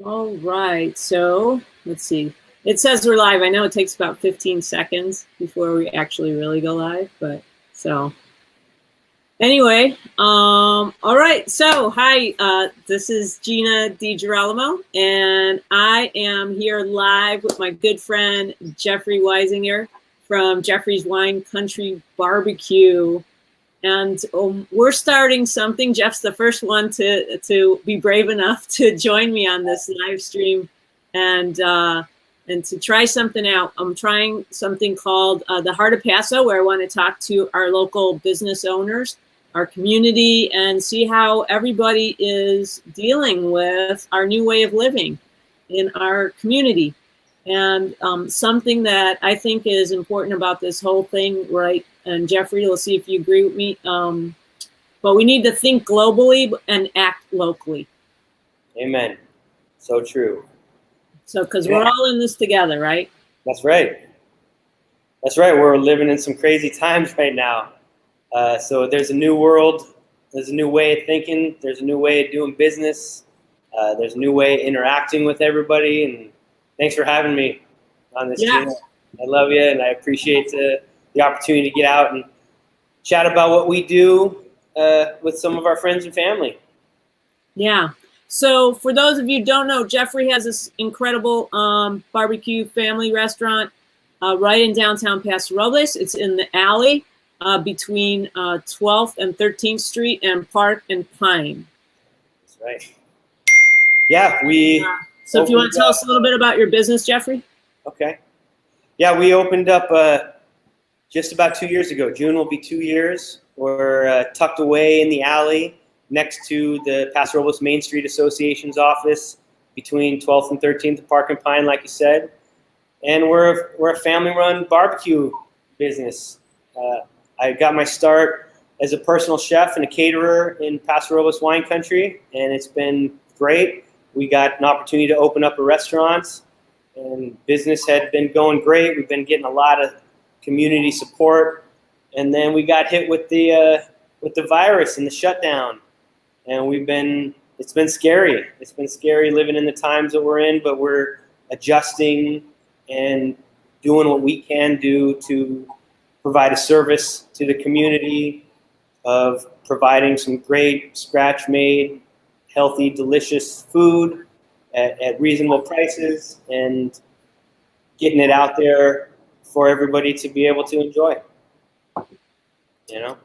All right, so let's see. It says we're live. I know it takes about 15 seconds before we actually really go live, but so anyway, all right. So hi, this is Gina DeGirolamo, and I am here live with my good friend Jeffrey Weisinger from Jeffrey's Wine Country Barbecue. And we're starting something. Jeff's the first one to be brave enough to join me on this live stream, and to try something out. I'm trying something called the Heart of Paso, where I want to talk to our local business owners, our community, and see how everybody is dealing with our new way of living in our community. And something that I think is important about this whole thing, right? And Jeffrey, we'll see if you agree with me. But we need to think globally and act locally. Amen. So true. So, because we're all in this together, right? That's right. That's right. We're living in some crazy times right now. So there's a new world. There's a new way of thinking. There's a new way of doing business. There's a new way of interacting with everybody. And thanks for having me on this channel. I love you, and I appreciate the opportunity to get out and chat about what we do with some of our friends and family. Yeah. So for those of you who don't know, Jeffrey has this incredible barbecue family restaurant right in downtown Paso Robles. It's in the alley between 12th and 13th Street and Park and Pine. That's right. Yeah, so if you want to tell us a little bit about your business, Jeffrey. Okay. Yeah, we opened up just about 2 years ago. June will be 2 years. We're tucked away in the alley next to the Paso Robles Main Street Association's office between 12th and 13th Park and Pine, like you said. And we're a family-run barbecue business. I got my start as a personal chef and a caterer in Paso Robles wine country, and it's been great. We got an opportunity to open up a restaurant, and business had been going great. We've been getting a lot of community support, and then we got hit with the virus and the shutdown, and it's been scary. It's been scary living in the times that we're in, but we're adjusting and doing what we can do to provide a service to the community of providing some great scratch-made, healthy, delicious food at reasonable prices and getting it out there for everybody to be able to enjoy. You know?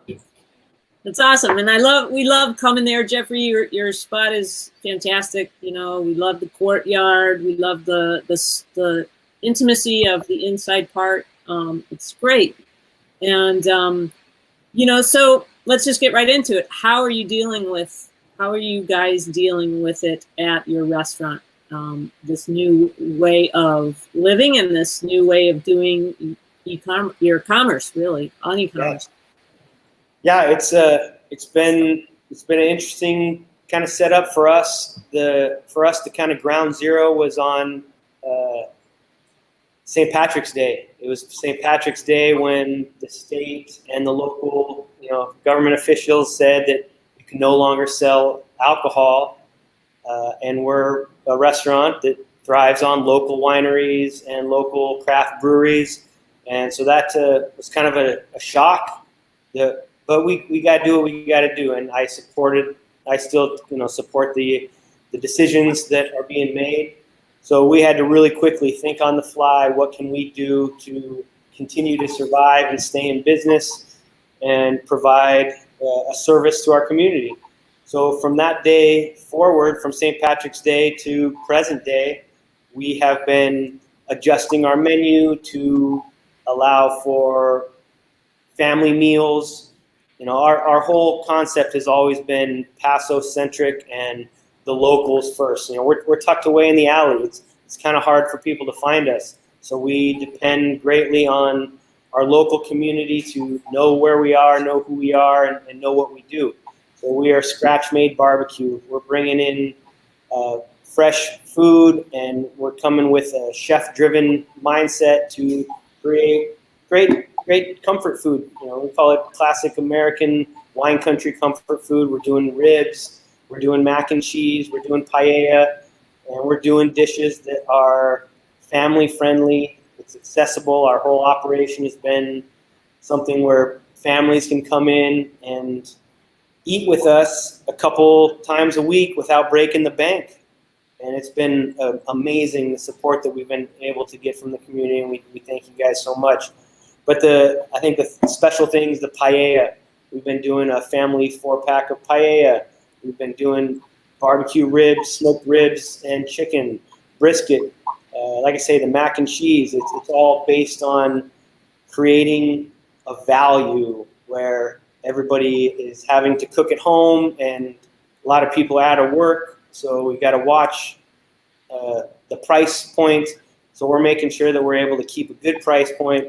That's awesome. And we love coming there, Jeffrey. Your spot is fantastic. You know, we love the courtyard. We love the intimacy of the inside part. It's great. And, you know, so let's just get right into it. How are you guys dealing with it at your restaurant? This new way of living and this new way of doing your commerce, really, on e-commerce. Yeah, it's been an interesting kind of setup for us. For us, the kind of ground zero was on St. Patrick's Day. It was St. Patrick's Day when the state and the local, government officials said that you can no longer sell alcohol, and we're a restaurant that thrives on local wineries and local craft breweries, and so that was kind of a shock. But we got to do what we got to do, and I still support the decisions that are being made. So we had to really quickly think on the fly, what can we do to continue to survive and stay in business and provide a service to our community. So from that day forward, from St. Patrick's Day to present day, we have been adjusting our menu to allow for family meals. Our whole concept has always been Paso-centric and the locals first. We're tucked away in the alley. It's kind of hard for people to find us. So we depend greatly on our local community to know where we are, know who we are, and know what we do. So we are scratch-made barbecue. We're bringing in fresh food, and we're coming with a chef-driven mindset to create great comfort food. We call it classic American wine country comfort food. We're doing ribs, we're doing mac and cheese, we're doing paella, and we're doing dishes that are family friendly. It's accessible. Our whole operation has been something where families can come in and eat with us a couple times a week without breaking the bank. And it's been amazing, the support that we've been able to get from the community, and we thank you guys so much. But I think the special things, the paella, we've been doing a family 4-pack of paella. We've been doing barbecue ribs, smoked ribs, and chicken, brisket. Like I say, the mac and cheese, it's all based on creating a value where everybody is having to cook at home, and a lot of people are out of work, so we've got to watch the price point. So we're making sure that we're able to keep a good price point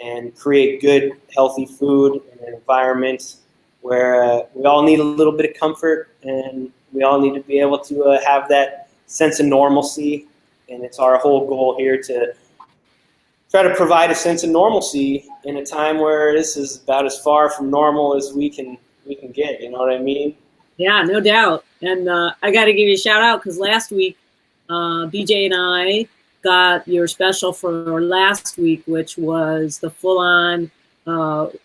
and create good, healthy food in an environment where we all need a little bit of comfort, and we all need to be able to have that sense of normalcy. And it's our whole goal here to try to provide a sense of normalcy in a time where this is about as far from normal as we can get. You know what I mean? Yeah, no doubt. And I got to give you a shout out because last week, BJ and I got your special for last week, which was the full-on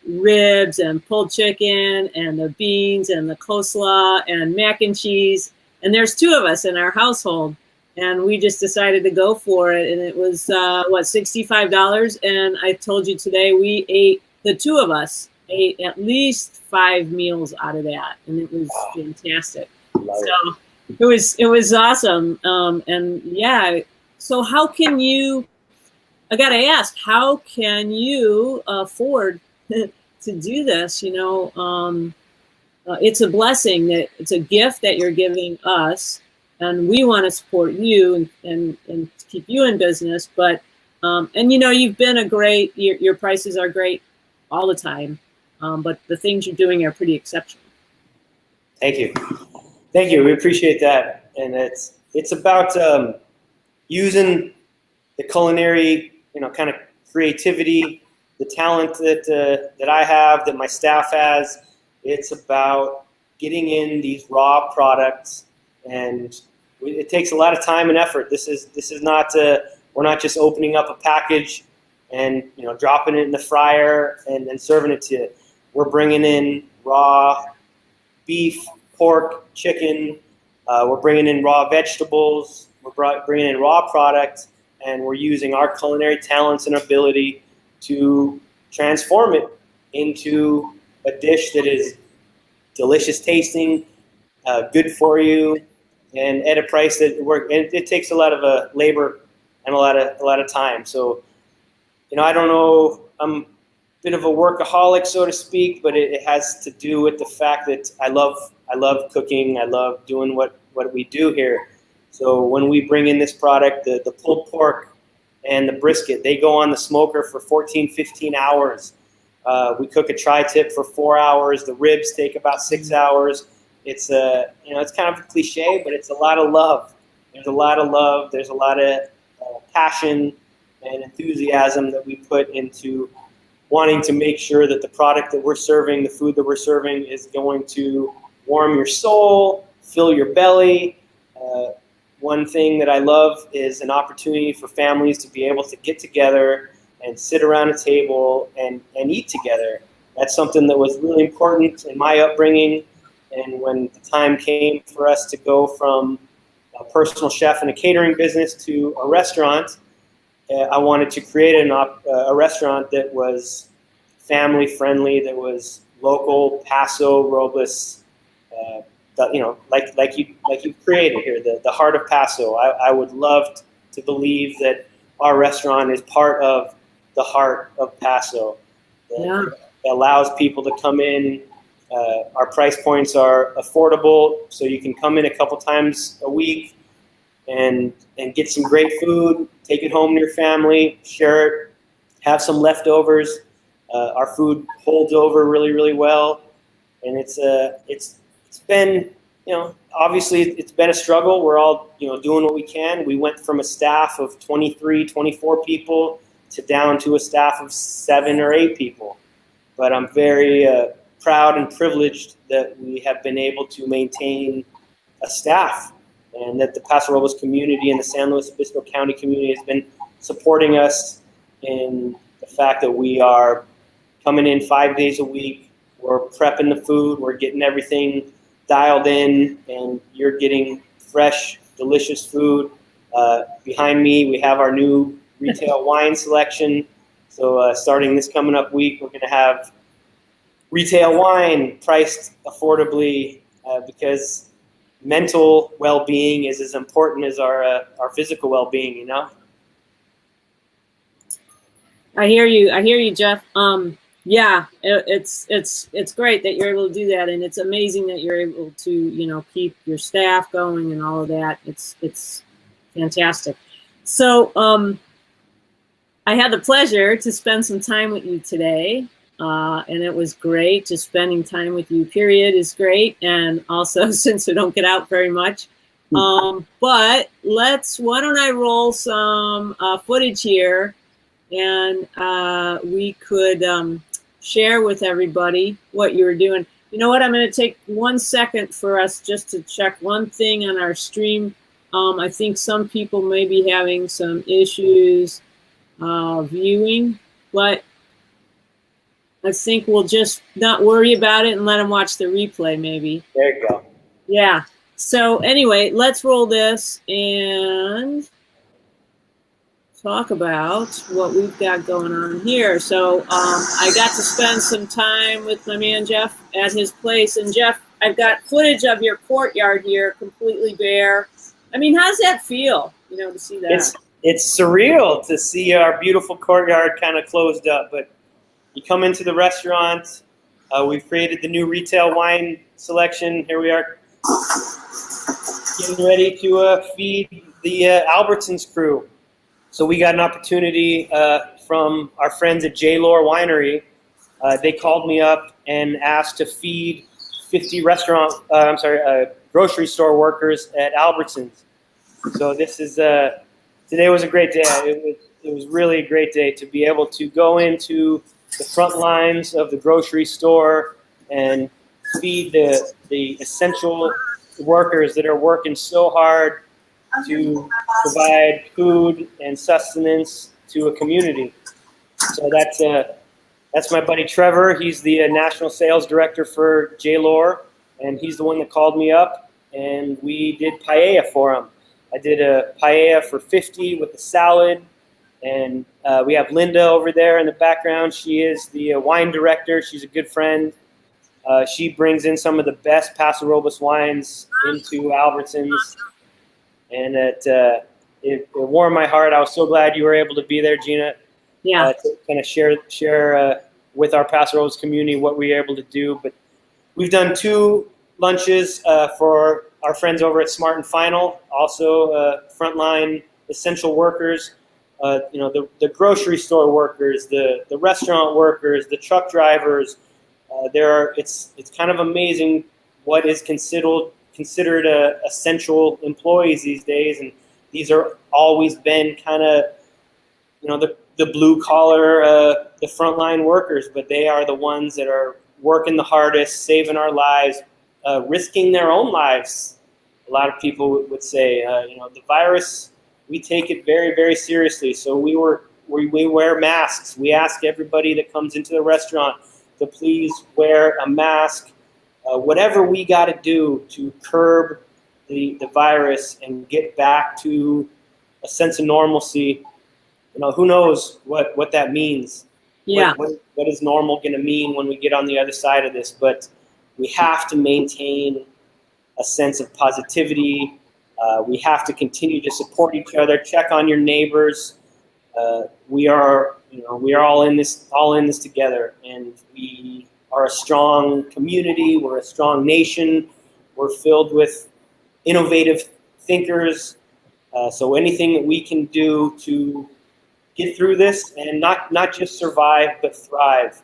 ribs and pulled chicken and the beans and the coleslaw and mac and cheese. And there's 2 of us in our household. And we just decided to go for it. And it was, $65. And I told you today we ate, the 2 of us ate at least 5 meals out of that. And it was fantastic. So it was awesome. And yeah, so how can you, I got to ask, how can you afford to do this? You know, it's a blessing, that it's a gift that you're giving us. And we want to support you and keep you in business. But, and you know, you've been your prices are great all the time. But the things you're doing are pretty exceptional. Thank you. Thank you. We appreciate that. And it's about using the culinary, you know, kind of creativity, the talent that I have, that my staff has. It's about getting in these raw products, and it takes a lot of time and effort. This is not we're not just opening up a package and, you know, dropping it in the fryer and then serving it to you. We're bringing in raw beef, pork, chicken. We're bringing in raw vegetables. We're bringing in raw products, and we're using our culinary talents and ability to transform it into a dish that is delicious tasting, good for you, and at a price that it takes a lot of labor and a lot of time. So, you know, I don't know, I'm a bit of a workaholic, so to speak, but it has to do with the fact that I love cooking. I love doing what we do here. So when we bring in this product, the pulled pork and the brisket, they go on the smoker for 14, 15 hours. We cook a tri-tip for 4 hours. The ribs take about 6 hours. It's you know, it's kind of a cliche, but it's a lot of love. There's a lot of love. There's a lot of passion and enthusiasm that we put into wanting to make sure that the product that we're serving, the food that we're serving, is going to warm your soul, fill your belly. One thing that I love is an opportunity for families to be able to get together and sit around a table and eat together. That's something that was really important in my upbringing. And when the time came for us to go from a personal chef in a catering business to a restaurant, I wanted to create a restaurant that was family friendly, that was local, Paso Robles, you know, like you've created here, the heart of Paso. I would love to believe that our restaurant is part of the heart of Paso. That allows people to come in. Our price points are affordable, so you can come in a couple times a week and get some great food, take it home to your family, share it, have some leftovers. Our food holds over really, really well, and it's been, you know, obviously it's been a struggle. We're all, you know, doing what we can. We went from a staff of 23, 24 people to down to a staff of 7 or 8 people. But I'm very proud and privileged that we have been able to maintain a staff and that the Paso Robles community and the San Luis Obispo County community has been supporting us in the fact that we are coming in 5 days a week. We're prepping the food. We're getting everything dialed in, and you're getting fresh, delicious food. Behind me, we have our new retail wine selection. So starting this coming up week, we're going to have retail wine priced affordably because mental well-being is as important as our physical well-being, you know? I hear you, Jeff. Yeah, it's great that you're able to do that, and it's amazing that you're able to, you know, keep your staff going and all of that. It's fantastic. So I had the pleasure to spend some time with you today, and it was great. Just spending time with you, period, is great, and also since we don't get out very much. But why don't I roll some footage here, and we could share with everybody what you were doing. You know what? I'm going to take 1 second for us just to check one thing on our stream. I think some people may be having some issues viewing, but I think we'll just not worry about it and let them watch the replay maybe. There you go. Yeah. So anyway, let's roll this and talk about what we've got going on here. So I got to spend some time with my man Jeff at his place. And Jeff, I've got footage of your courtyard here, completely bare. I mean, how does that feel, you know, to see that? It's surreal to see our beautiful courtyard kind of closed up. But you come into the restaurant, we've created the new retail wine selection. Here we are getting ready to feed the Albertsons crew. So we got an opportunity from our friends at J-Lore Winery. They called me up and asked to feed 50 grocery store workers at Albertsons. So this is today was a great day. It was really a great day to be able to go into the front lines of the grocery store and feed the essential workers that are working so hard to provide food and sustenance to a community. So that's my buddy Trevor. He's the national sales director for J-Lore, and he's the one that called me up, and we did paella for him. I did a paella for 50 with a salad, and we have Linda over there in the background. She is the wine director. She's a good friend. She brings in some of the best Paso Robles wines into Albertsons. And it warmed my heart. I was so glad you were able to be there, Gina. Yeah. To kind of share with our Paso Robles community what we were able to do. But we've done 2 lunches for our friends over at Smart and Final, also frontline essential workers. You know, the grocery store workers, the restaurant workers, the truck drivers. It's kind of amazing what is considered essential employees these days, and these are always been kind of, you know, the blue collar, the frontline workers, but they are the ones that are working the hardest, saving our lives, risking their own lives. A lot of people would say, you know, the virus, we take it very, very seriously. So we wear masks. We ask everybody that comes into the restaurant to please wear a mask. Whatever we got to do to curb the virus and get back to a sense of normalcy, you know, who knows what that means. Yeah. What is normal going to mean when we get on the other side of this? But we have to maintain a sense of positivity. We have to continue to support each other, check on your neighbors. We are all in this together, and we are a strong community. We're a strong nation. We're filled with innovative thinkers. So anything that we can do to get through this and not just survive but thrive,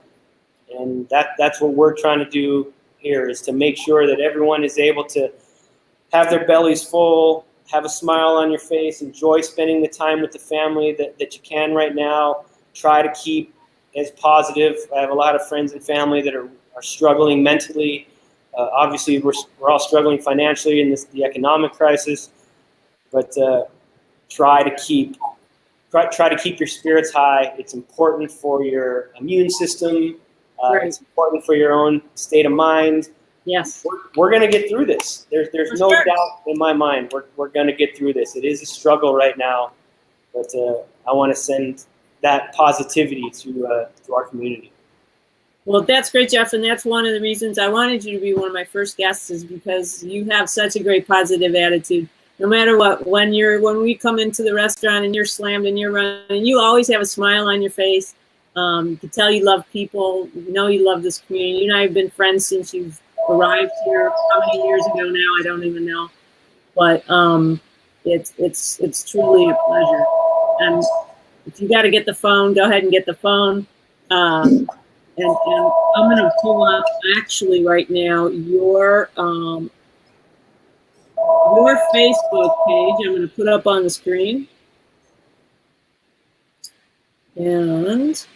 and that's what we're trying to do here, is to make sure that everyone is able to have their bellies full, have a smile on your face, enjoy spending the time with the family that you can right now. Try to keep as positive. I have a lot of friends and family that are struggling mentally. Obviously, we're all struggling financially in the economic crisis. but try to keep your spirits high. It's important for your immune system. Right. It's important for your own state of mind. Yes. We're going to get through this. There's no doubt in my mind. We're going to get through this. It is a struggle right now, but I want to send that positivity to our community. Well, that's great, Jeff, and that's one of the reasons I wanted you to be one of my first guests, is because you have such a great positive attitude. No matter what, when we come into the restaurant and you're slammed and you're running, you always have a smile on your face. You can tell you love people. You know you love this community. You and I have been friends since you've arrived here. How many years ago now? I don't even know. But it's truly a pleasure. And if you got to get the phone, go ahead and get the phone. And I'm going to pull up actually right now your Facebook page. I'm going to put up on the screen. And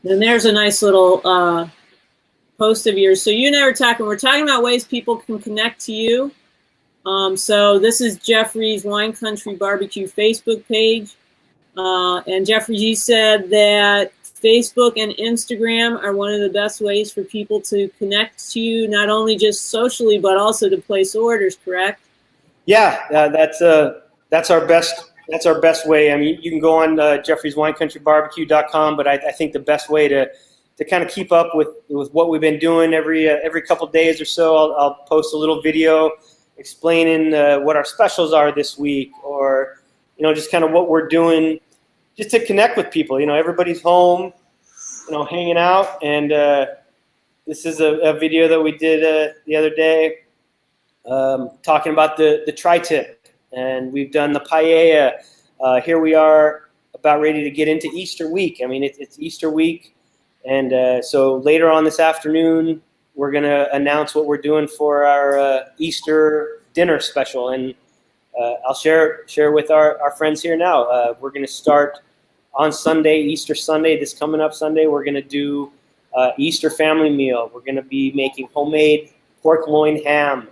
then there's a nice little post of yours. So you and I we're talking about ways people can connect to you. So this is Jeffrey's Wine Country Barbecue Facebook page. And Jeffrey, you said that Facebook and Instagram are one of the best ways for people to connect to you, not only just socially, but also to place orders, correct? Yeah, that's our best way. I mean, you can go on jeffrieswinecountrybbq.com, but I think the best way to kind of keep up with what we've been doing every couple days or so, I'll post a little video explaining what our specials are this week, or just kind of what we're doing, just to connect with people. Everybody's home, hanging out, and this is a video that we did the other day, talking about the tri-tip, and we've done the paella. Here we are, about ready to get into Easter week. I mean, it's Easter week, and so later on this afternoon, we're going to announce what we're doing for our Easter dinner special, and I'll share with our friends here now. We're going to start on Sunday, Easter Sunday, this coming up Sunday. We're going to do Easter family meal. We're going to be making homemade pork loin ham.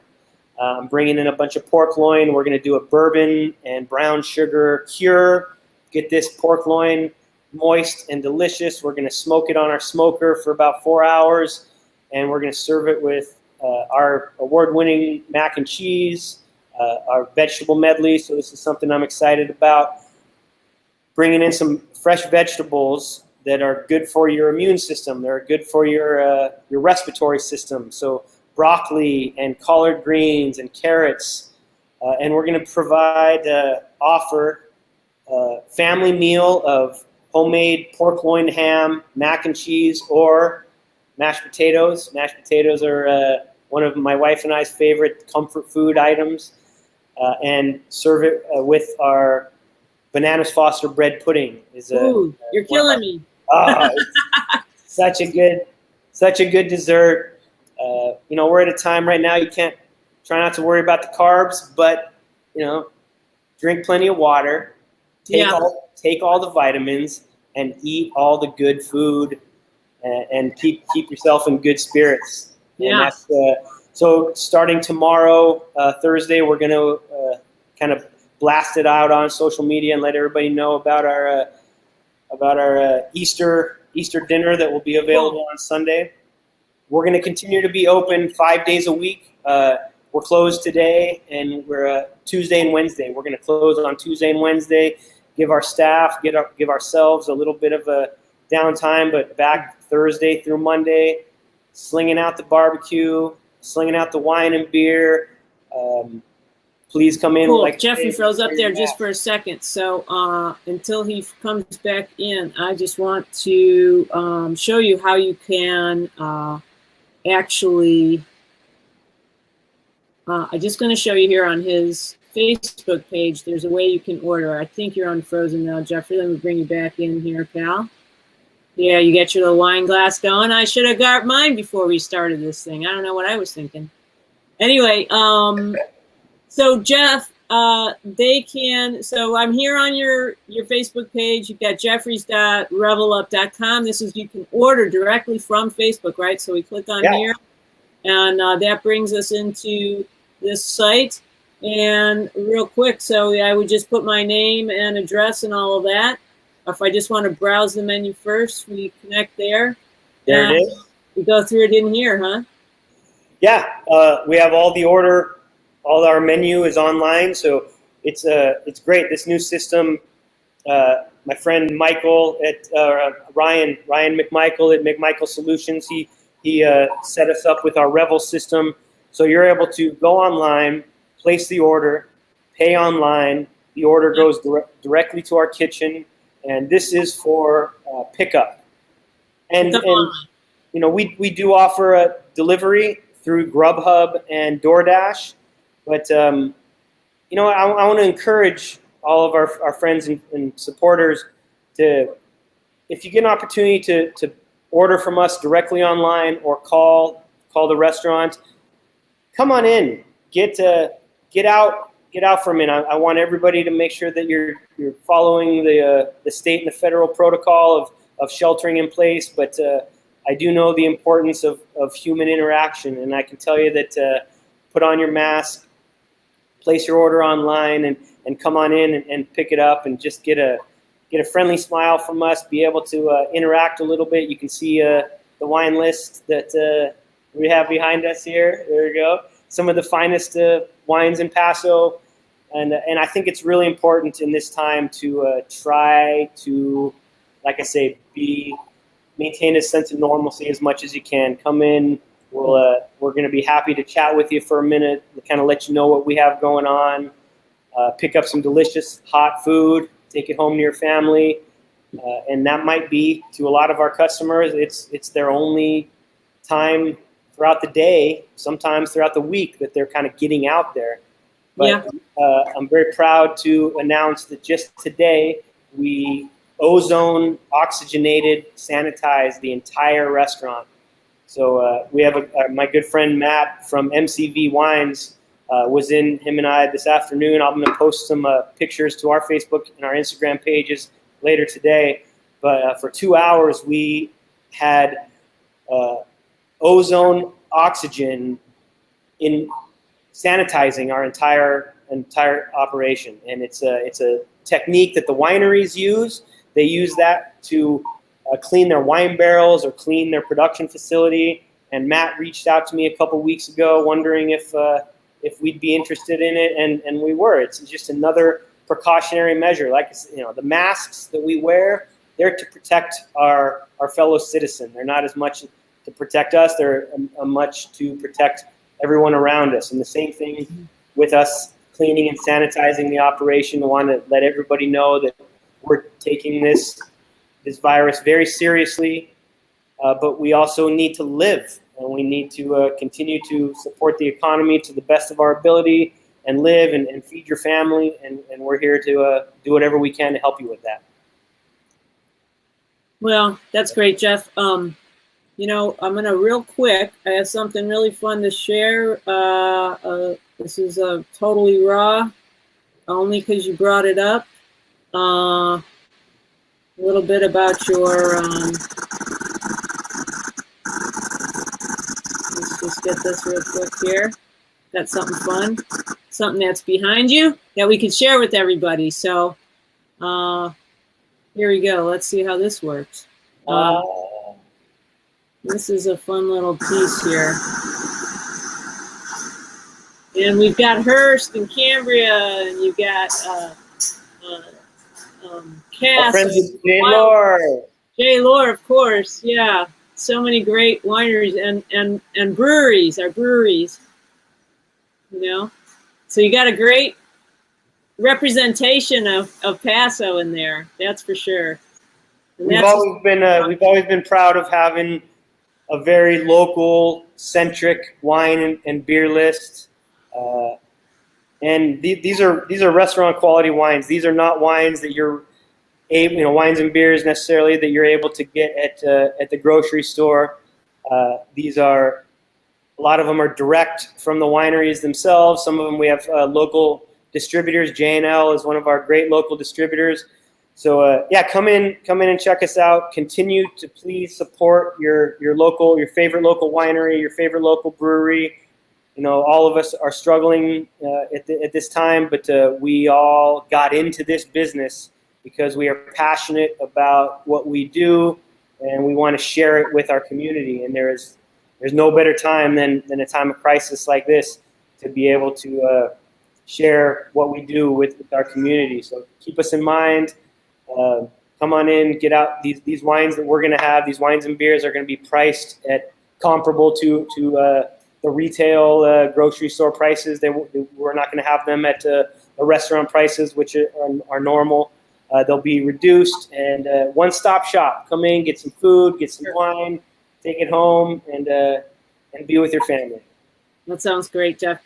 I'm bringing in a bunch of pork loin. We're going to do a bourbon and brown sugar cure. Get this pork loin moist and delicious. We're going to smoke it on our smoker for about 4 hours, and we're going to serve it with our award-winning mac and cheese, our vegetable medley. So this is something I'm excited about. Bringing in some fresh vegetables that are good for your immune system. They're good for your respiratory system. So broccoli and collard greens and carrots. And we're going to offer a family meal of homemade pork loin ham, mac and cheese, or mashed potatoes. Mashed potatoes are one of my wife and I's favorite comfort food items. And serve it with our Bananas Foster bread pudding. Ooh, you're killing me. Such a good dessert. We're at a time right now, you can't try not to worry about the carbs, but drink plenty of water, take all the vitamins, and eat all the good food, and keep yourself in good spirits. Yeah. And so starting tomorrow, Thursday, we're going to kind of blast it out on social media and let everybody know about our Easter dinner that will be available on Sunday. We're going to continue to be open 5 days a week. We're closed today, and we're Tuesday and Wednesday. We're going to close on Tuesday and Wednesday, give our staff, give ourselves a little bit of a downtime, but back Thursday through Monday, slinging out the barbecue, slinging out the wine and beer. Please come in. Cool. Jeffrey froze up there just for a second. So until he comes back in, I just want to show you how you can actually, I'm just going to show you here on his Facebook page, there's a way you can order. I think you're unfrozen now, Jeffrey. Let me bring you back in here, pal. Yeah, you get your little wine glass going. I should have got mine before we started this thing. I don't know what I was thinking. Anyway, so Jeff, they can, so I'm here on your Facebook page. You've got jeffries.revelup.com. This is, you can order directly from Facebook, right? So we click on here, and that brings us into this site. And real quick, so I would just put my name and address and all of that. If I just want to browse the menu first, we connect there. There it is. We go through it in here, huh? Yeah, we have all the order, all our menu is online, so it's great. This new system, my friend Michael at Ryan McMichael at McMichael Solutions, he set us up with our Revel system, so you're able to go online, place the order, pay online. The order goes directly to our kitchen, and this is for pickup. And you know, we do offer a delivery through Grubhub and DoorDash, but you know, I want to encourage all of our friends and supporters to, if you get an opportunity to order from us directly online or call the restaurant, come on in, get out for a minute. I want everybody to make sure that you're following the state and the federal protocol of sheltering in place, but I do know the importance of human interaction, and I can tell you that put on your mask, place your order online, and come on in and pick it up, and just get a friendly smile from us, be able to interact a little bit. You can see the wine list that we have behind us here. There we go. Some of the finest wines in Paso, and I think it's really important in this time to try to, like I say, maintain a sense of normalcy as much as you can. Come in. We're going to be happy to chat with you for a minute, kind of let you know what we have going on, pick up some delicious hot food, take it home to your family, and that might be, to a lot of our customers, it's their only time throughout the day, sometimes throughout the week, that they're kind of getting out there. But I'm very proud to announce that just today we ozone oxygenated, sanitized the entire restaurant. So we have my good friend Matt from MCV Wines was in, him and I this afternoon. I'm going to post some pictures to our Facebook and our Instagram pages later today. But for 2 hours we had ozone oxygen in sanitizing our entire operation, and it's a technique that the wineries use. They use that to clean their wine barrels or clean their production facility. And Matt reached out to me a couple weeks ago wondering if we'd be interested in it, and we were. It's just another precautionary measure. Like, you know, the masks that we wear, they're to protect our fellow citizen. They're not as much to protect us, they're much to protect everyone around us. And the same thing with us cleaning and sanitizing the operation. I want to let everybody know that we're taking this virus very seriously, but we also need to live, and we need to continue to support the economy to the best of our ability and live and feed your family, and we're here to do whatever we can to help you with that. Well, that's great, Jeff. You know, I'm going to real quick, I have something really fun to share. This is totally raw, only because you brought it up. A little bit about your, let's just get this real quick here. Got something fun, something that's behind you that we could share with everybody. So here we go. Let's see how this works. This is a fun little piece here. And we've got Hearst and Cambria, and you've got Cass. Friends of Jay Lore. Jay Lore, of course, yeah. So many great wineries and breweries, our breweries, you know. So you got a great representation of Paso in there, that's for sure. And we've always been proud of having a very local centric wine and beer list. And these are restaurant quality wines. These are not wines that you're able, you know, wines and beers necessarily that you're able to get at the grocery store. These are, a lot of them are direct from the wineries themselves. Some of them we have local distributors. J&L is one of our great local distributors. So yeah, come in and check us out. Continue to please support your favorite local winery, your favorite local brewery. all of us are struggling at this time, but we all got into this business because we are passionate about what we do, and we want to share it with our community. And there's no better time than a time of crisis like this to be able to share what we do with our community. So keep us in mind. Come on in, get out. These wines that we're going to have, these wines and beers are going to be priced at comparable to the retail grocery store prices. We're not going to have them at the restaurant prices, which are normal. They'll be reduced, and one-stop shop. Come in, get some food, get some wine, take it home, and be with your family. That sounds great, Jeff.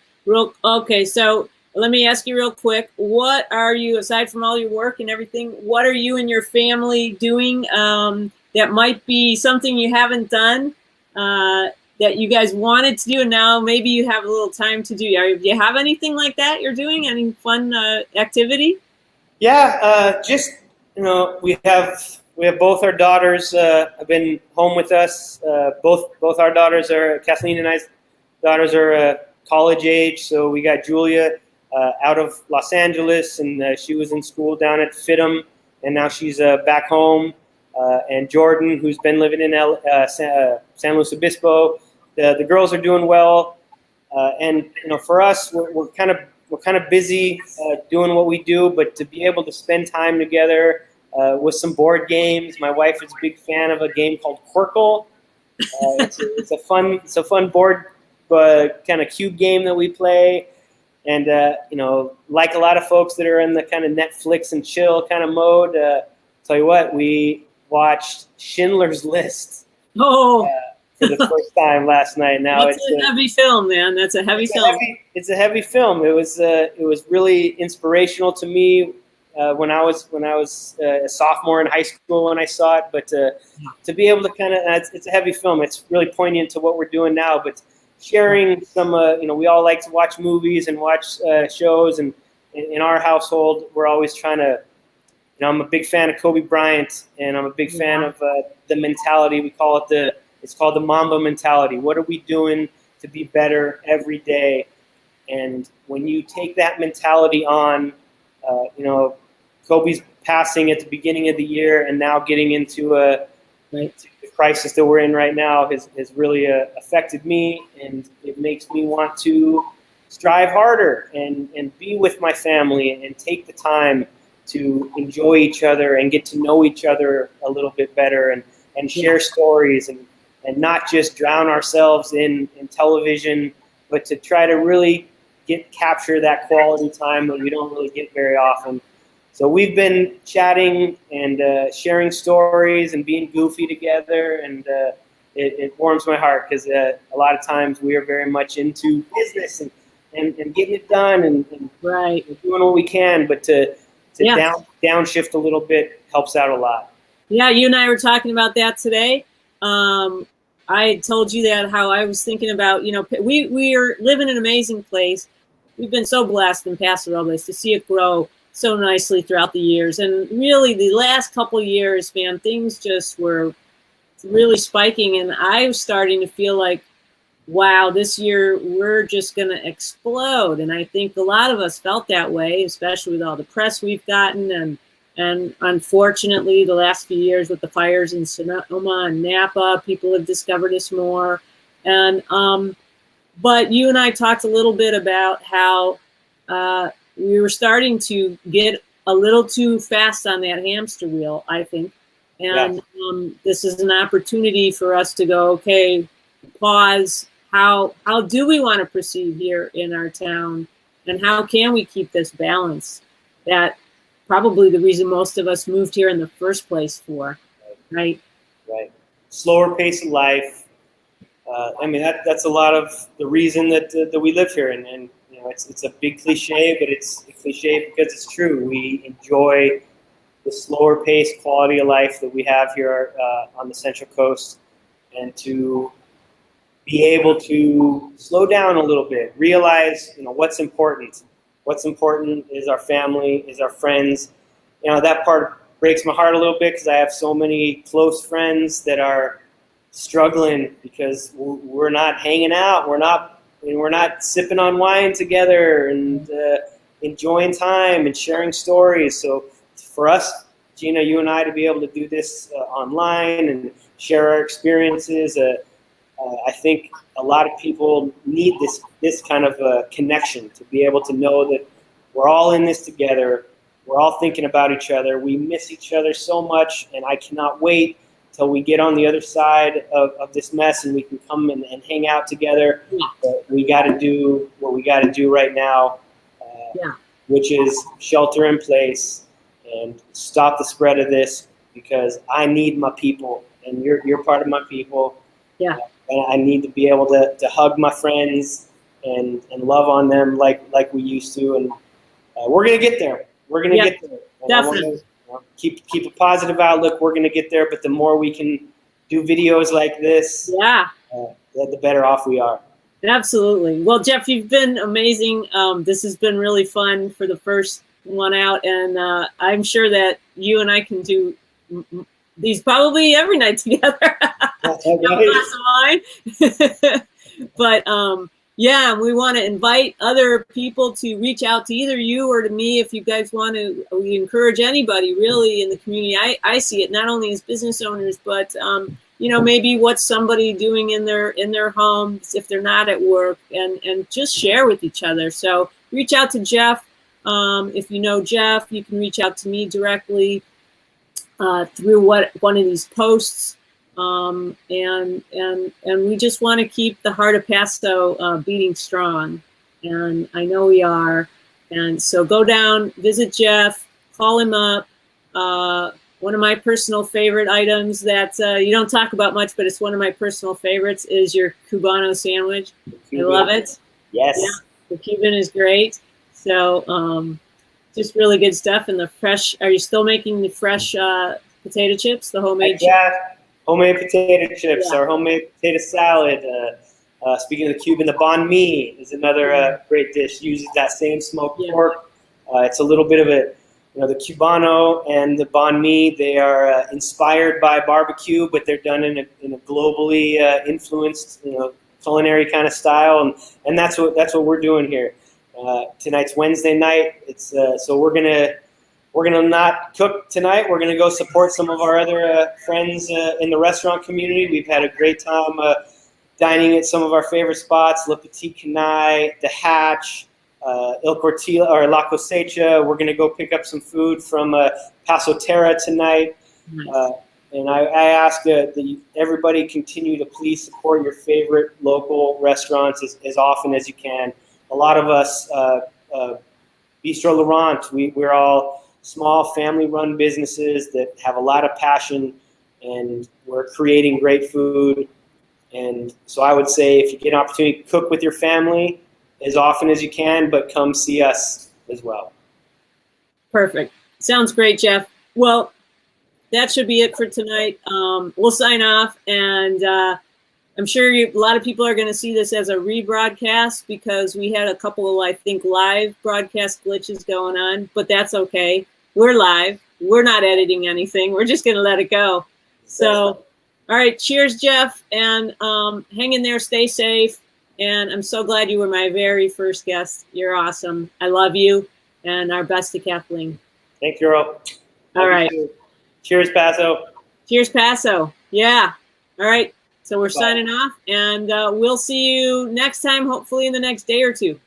Okay, so let me ask you real quick. What are you, aside from all your work and everything, what are you and your family doing that might be something you haven't done that you guys wanted to do, and now maybe you have a little time to do? Do you have anything like that you're doing? Any fun activity? Yeah, just we have both our daughters have been home with us. Both our daughters are, Kathleen and I's daughters are college age. So we got Julia out of Los Angeles, and she was in school down at FITM, and now she's back home. And Jordan, who's been living in San Luis Obispo. The girls are doing well, and for us, we're kind of busy doing what we do, but to be able to spend time together with some board games. My wife is a big fan of a game called Quirkle. It's a fun board kind of cube game that we play. And like a lot of folks that are in the kind of Netflix and chill kind of mode, tell you what, we watched Schindler's List. Oh. For the first time last night. Now it's a heavy film, man. That's a heavy film. It's a heavy film. It was really inspirational to me when I was a sophomore in high school when I saw it. But to be able to it's a heavy film. It's really poignant to what we're doing now. But sharing some, we all like to watch movies and watch shows, and in our household, we're always trying to. I'm a big fan of Kobe Bryant, and I'm a big fan of the mentality. We call it It's called the Mamba mentality. What are we doing to be better every day? And when you take that mentality on, Kobe's passing at the beginning of the year, and now getting into to the crisis that we're in right now has really affected me, and it makes me want to strive harder and be with my family and take the time to enjoy each other and get to know each other a little bit better, and share stories and not just drown ourselves in television, but to try to really capture that quality time that we don't really get very often. So we've been chatting and sharing stories and being goofy together, and it warms my heart because a lot of times we are very much into business and getting it done and doing what we can, but to downshift a little bit helps out a lot. Yeah, you and I were talking about that today. I had told you that how I was thinking about, we are living in an amazing place. We've been so blessed in Paso Robles to see it grow so nicely throughout the years. And really the last couple of years, man, things just were really spiking. And I was starting to feel like, wow, this year we're just going to explode. And I think a lot of us felt that way, especially with all the press we've gotten. And unfortunately, the last few years with the fires in Sonoma and Napa, people have discovered us more. And but you and I talked a little bit about how we were starting to get a little too fast on that hamster wheel, I think. And this is an opportunity for us to go, okay, pause. How do we want to proceed here in our town? And how can we keep this balance? That probably the reason most of us moved here in the first place for, right? Right. Slower pace of life. That's a lot of the reason that we live here, and it's a big cliche, but it's a cliche because it's true. We enjoy the slower pace quality of life that we have here on the Central Coast, and to be able to slow down a little bit, realize what's important. What's important is our family, is our friends. That part breaks my heart a little bit because I have so many close friends that are struggling because we're not hanging out. We're not we're not sipping on wine together and enjoying time and sharing stories. So for us, Gina, you and I, to be able to do this online and share our experiences, I think a lot of people need this kind of connection, to be able to know that we're all in this together. We're all thinking about each other. We miss each other so much, and I cannot wait till we get on the other side of this mess and we can come and hang out together. But we got to do what we got to do right now, which is shelter in place and stop the spread of this, because I need my people, and you're part of my people. Yeah. And I need to be able to hug my friends and love on them like we used to. And we're going to get there. We're going to get there. And definitely. Keep a positive outlook. We're going to get there. But the more we can do videos like this, the better off we are. Absolutely. Well, Jeff, you've been amazing. This has been really fun for the first one out. And I'm sure that you and I can do these probably every night together. But yeah, we want to invite other people to reach out to either you or to me if you guys want to. We encourage anybody really in the community. I see it not only as business owners, but you know, maybe what's somebody doing in their homes if they're not at work, and just share with each other. So reach out to Jeff. If you know Jeff, you can reach out to me directly through one of these posts. And we just want to keep the heart of Paso beating strong, and I know we are. And so go down, visit Jeff, call him up. One of my personal favorite items that you don't talk about much, but it's one of my personal favorites, is your Cubano sandwich. I love it. Yes. Yeah, the Cuban is great. So just really good stuff. And the fresh, are you still making the fresh potato chips, the homemade chips? Homemade potato chips, or homemade potato salad. Speaking of the Cuban, the banh mi is another great dish. Uses that same smoked pork. It's a little bit of the Cubano and the banh mi, they are inspired by barbecue, but they're done in a globally influenced, culinary kind of style, and that's what we're doing here. Tonight's Wednesday night. It's so we're gonna not cook tonight. We're gonna go support some of our other friends in the restaurant community. We've had a great time dining at some of our favorite spots: Le Petit Canaille, The Hatch, Il Cortile, or La Cosecha. We're gonna go pick up some food from Paso Terra tonight. Nice. And I ask that everybody continue to please support your favorite local restaurants as often as you can. A lot of us, Bistro Laurent, we're all small family-run businesses that have a lot of passion, and we're creating great food. And so I would say, if you get an opportunity to cook with your family as often as you can, but come see us as well. Perfect. Sounds great, Jeff. Well, that should be it for tonight. We'll sign off, and I'm sure a lot of people are going to see this as a rebroadcast, because we had a couple of, I think, live broadcast glitches going on, but that's okay. We're live. We're not editing anything. We're just going to let it go. So, all right. Cheers, Jeff. And hang in there. Stay safe. And I'm so glad you were my very first guest. You're awesome. I love you. And our best to Kathleen. Thank you, Earl. All right. Cheers, Paso. Cheers, Paso. Yeah. All right. So we're signing off. And we'll see you next time, hopefully in the next day or two.